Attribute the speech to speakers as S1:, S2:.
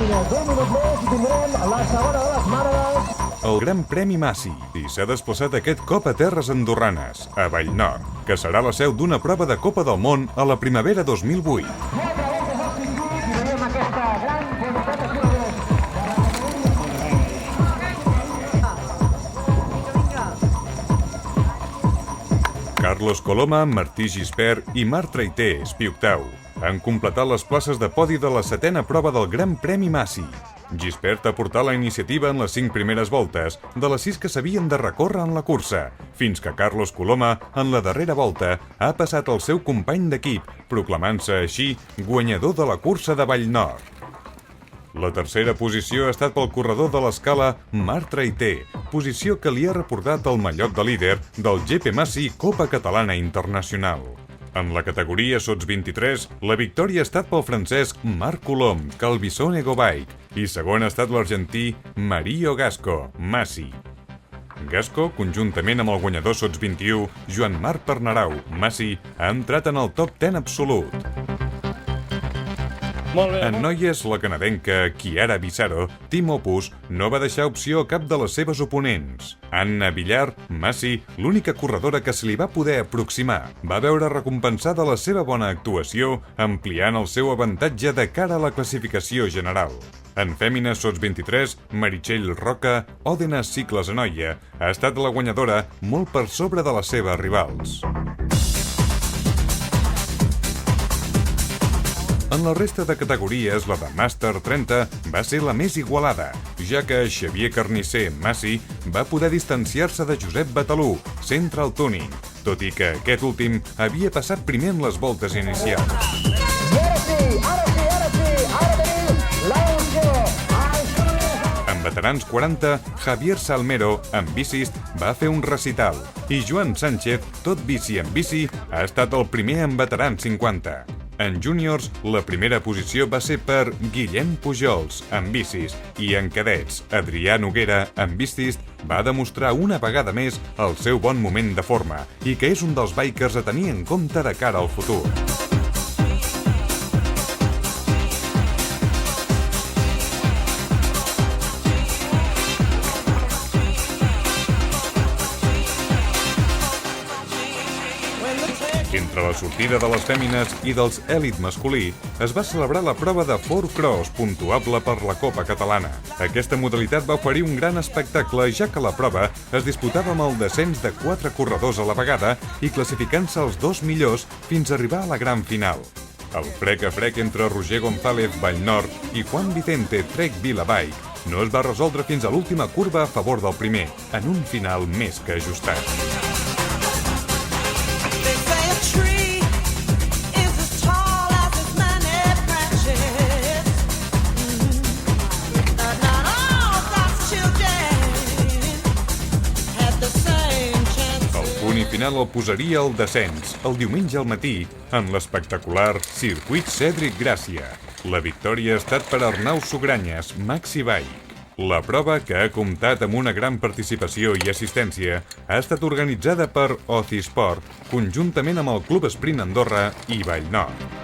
S1: mànegues. Un minut més i tindrem la segona de les mànegues.
S2: El Gran Premi Massi i s'ha desplaçat aquest cop a terres andorranes, a Vallnord, que serà la seu d'una prova de Copa del Món a la primavera 2008.
S1: Quatre voltes al circuit i veiem aquesta gran quantitat de corredors.
S2: Carlos Coloma, Martí Gispert i Marc Traité, Espioctau, han completat les places de podi de la setena prova del Gran Premi Massi. Gispert ha portat la iniciativa en les 5 primeres voltes de les 6 que s'havien de recórrer en la cursa, fins que Carlos Coloma, en la darrera volta, ha passat el seu company d'equip, proclamant-se així guanyador de la cursa de Vallnord. La tercera posició ha estat pel corredor de l'escala Marc Traité, posició que li ha reportat el mallot de líder del GP Massi Copa Catalana Internacional. En la categoria Sots 23, la victòria ha estat pel francès Marc Colom, Calvisone Gobike, i segon ha estat l'argentí Mario Gasco, Massi. Gasco, conjuntament amb el guanyador Sots 21, Joan Marc Pernarau, Massi, ha entrat en el top 10 absolut. En noies, la canadenca Chiara Bissaro, Team Opus, no va deixar opció a cap de les seves oponents. Anna Villar, Massi, l'única corredora que se li va poder aproximar, va veure recompensada la seva bona actuació, ampliant el seu avantatge de cara a la classificació general. En fèmines Sots 23, Meritxell Roca, Òdena Cicles Anoia, ha estat la guanyadora molt per sobre de les seves rivals. En la resta de categories, la de Màster 30 va ser la més igualada, ja que Xavier Carnisser, Massi, va poder distanciar-se de Josep Batalú, Central Tuning, tot i que aquest últim havia passat primer en les voltes inicials.
S1: I ara tenim l'opció.
S2: En veterans 40, Javier Salmero, amb bicis, va fer un recital, i Joan Sánchez, tot bici en bici, ha estat el primer en veterans 50. En júniors, la primera posició va ser per Guillem Pujols, amb bicis, i en cadets, Adrià Noguera, amb bicis, va demostrar una vegada més el seu bon moment de forma i que és un dels bikers a tenir en compte de cara al futur. Entre la sortida de les fèmines i dels èlit masculí, es va celebrar la prova de 4Cross puntuable per la Copa Catalana. Aquesta modalitat va oferir un gran espectacle, ja que la prova es disputava amb el descens de 4 corredors a la vegada i classificant-se els 2 millors fins a arribar a la gran final. El frec a frec entre Roger González, Vallnord, i Juan Vicente, Trek Vilabike, no es va resoldre fins a l'última curva a favor del primer, en un final més que ajustat. I final el posaria el descens, el diumenge al matí, en l'espectacular Circuit Cèdric Gràcia. La victòria ha estat per Arnau Sugranyes, Maxi Bike. La prova, que ha comptat amb una gran participació i assistència, ha estat organitzada per Oci Sport, conjuntament amb el Club Sprint Andorra i Vallnord.